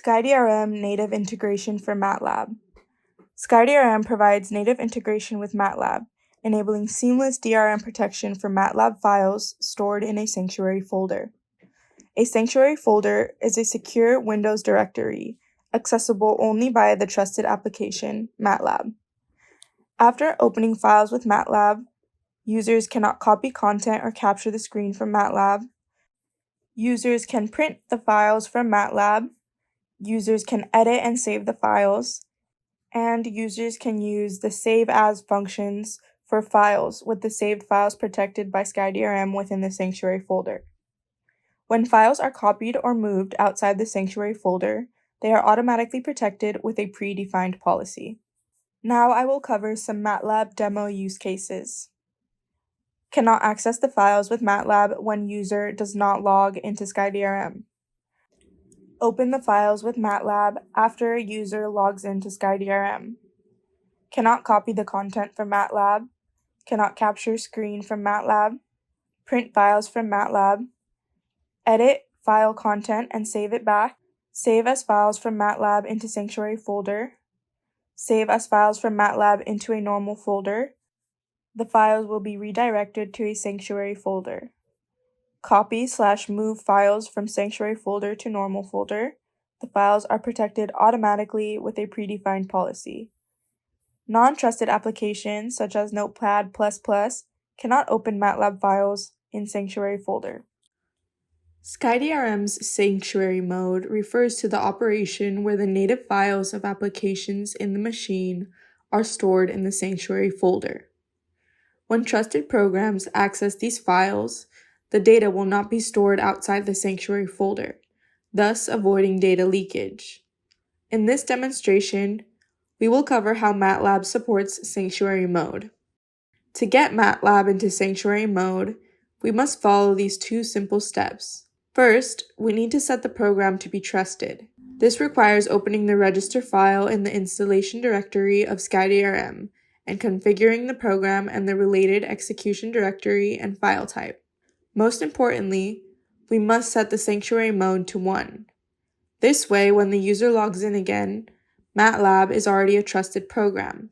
SkyDRM Native Integration for MATLAB. SkyDRM provides native integration with MATLAB, enabling seamless DRM protection for MATLAB files stored in a sanctuary folder. A sanctuary folder is a secure Windows directory, accessible only via the trusted application, MATLAB. After opening files with MATLAB, users cannot copy content or capture the screen from MATLAB. Users can print the files from MATLAB. Users can edit and save the files, and users can use the Save As functions for files with the saved files protected by SkyDRM within the sanctuary folder. When files are copied or moved outside the sanctuary folder, they are automatically protected with a predefined policy. Now I will cover some MATLAB demo use cases. Cannot access the files with MATLAB when user does not log into SkyDRM. Open the files with MATLAB after a user logs into SkyDRM. Cannot copy the content from MATLAB. Cannot capture screen from MATLAB. Print files from MATLAB. Edit file content and save it back. Save as files from MATLAB into sanctuary folder. Save as files from MATLAB into a normal folder. The files will be redirected to a sanctuary folder. Copy/move files from sanctuary folder to normal folder. The files are protected automatically with a predefined policy. Non-trusted applications such as Notepad++ cannot open MATLAB files in sanctuary folder. SkyDRM's sanctuary mode refers to the operation where the native files of applications in the machine are stored in the sanctuary folder. When trusted programs access these files, the data will not be stored outside the sanctuary folder, thus avoiding data leakage. In this demonstration, we will cover how MATLAB supports sanctuary mode. To get MATLAB into sanctuary mode, we must follow these two simple steps. First, we need to set the program to be trusted. This requires opening the register file in the installation directory of SkyDRM and configuring the program and the related execution directory and file type. Most importantly, we must set the sanctuary mode to 1. This way, when the user logs in again, MATLAB is already a trusted program.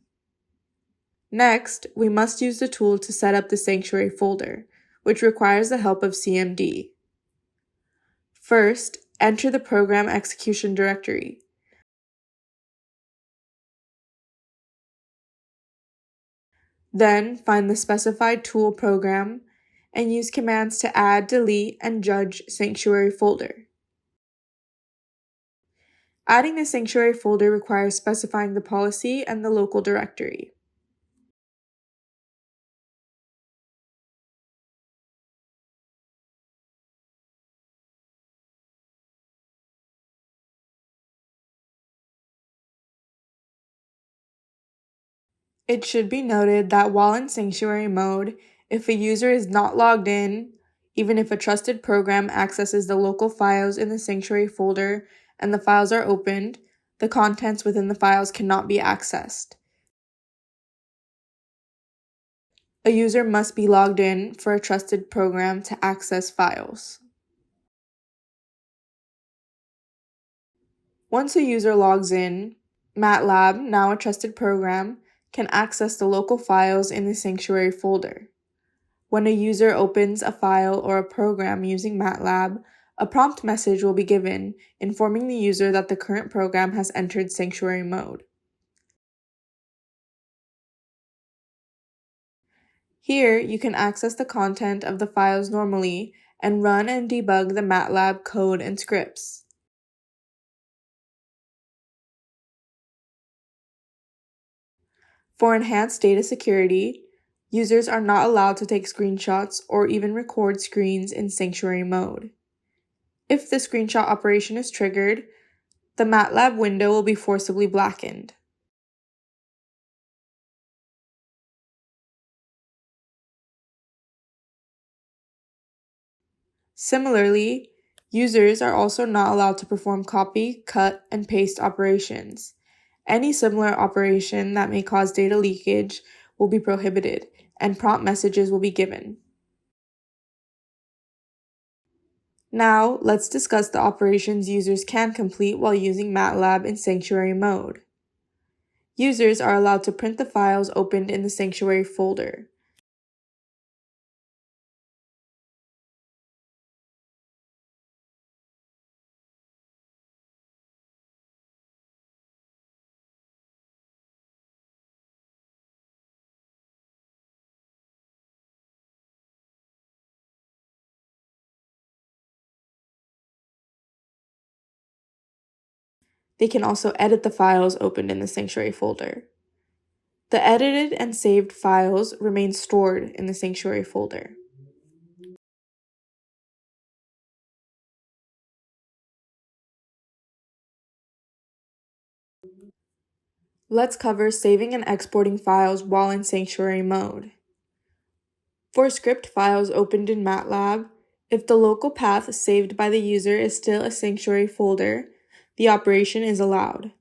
Next, we must use the tool to set up the sanctuary folder, which requires the help of CMD. First, enter the program execution directory. Then, find the specified tool program and use commands to add, delete, and judge sanctuary folder. Adding the sanctuary folder requires specifying the policy and the local directory. It should be noted that while in sanctuary mode, if a user is not logged in, even if a trusted program accesses the local files in the sanctuary folder and the files are opened, the contents within the files cannot be accessed. A user must be logged in for a trusted program to access files. Once a user logs in, MATLAB, now a trusted program, can access the local files in the sanctuary folder. When a user opens a file or a program using MATLAB, a prompt message will be given informing the user that the current program has entered sanctuary mode. Here, you can access the content of the files normally and run and debug the MATLAB code and scripts. For enhanced data security, users are not allowed to take screenshots or even record screens in sanctuary mode. If the screenshot operation is triggered, the MATLAB window will be forcibly blackened. Similarly, users are also not allowed to perform copy, cut, and paste operations. Any similar operation that may cause data leakage will be prohibited, and prompt messages will be given. Now, let's discuss the operations users can complete while using MATLAB in Sanctuary mode. Users are allowed to print the files opened in the Sanctuary folder. They can also edit the files opened in the Sanctuary folder. The edited and saved files remain stored in the Sanctuary folder. Let's cover saving and exporting files while in Sanctuary mode. For script files opened in MATLAB, if the local path saved by the user is still a Sanctuary folder, the operation is allowed.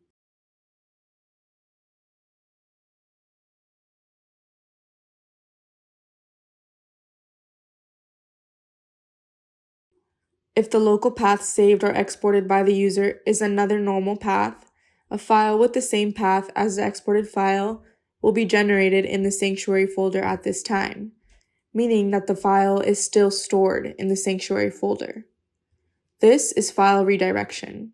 If the local path saved or exported by the user is another normal path, a file with the same path as the exported file will be generated in the Sanctuary folder at this time, meaning that the file is still stored in the Sanctuary folder. This is file redirection.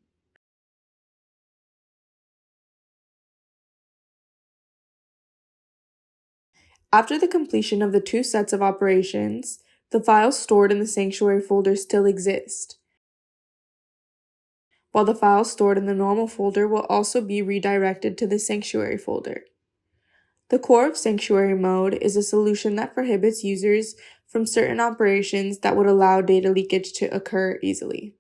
After the completion of the two sets of operations, the files stored in the Sanctuary folder still exist, while the files stored in the normal folder will also be redirected to the Sanctuary folder. The core of Sanctuary mode is a solution that prohibits users from certain operations that would allow data leakage to occur easily.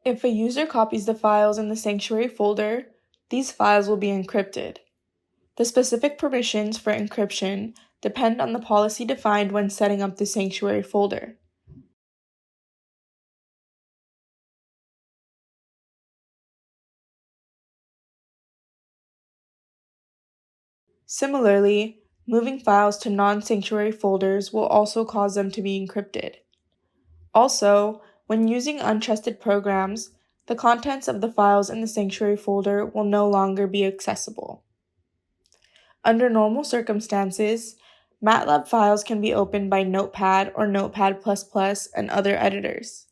If a user copies the files in the Sanctuary folder, these files will be encrypted. The specific permissions for encryption depend on the policy defined when setting up the Sanctuary folder. Similarly, moving files to non-Sanctuary folders will also cause them to be encrypted. Also, when using untrusted programs, the contents of the files in the Sanctuary folder will no longer be accessible. Under normal circumstances, MATLAB files can be opened by Notepad or Notepad++ and other editors.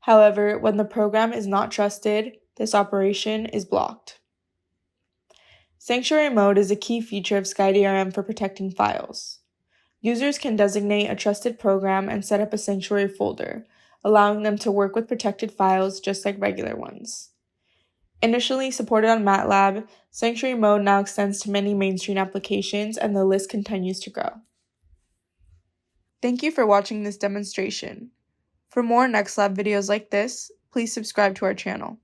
However, when the program is not trusted, this operation is blocked. Sanctuary mode is a key feature of SkyDRM for protecting files. Users can designate a trusted program and set up a Sanctuary folder, allowing them to work with protected files just like regular ones. Initially supported on MATLAB, Sanctuary mode now extends to many mainstream applications, and the list continues to grow. Thank you for watching this demonstration. For more NextLab videos like this, please subscribe to our channel.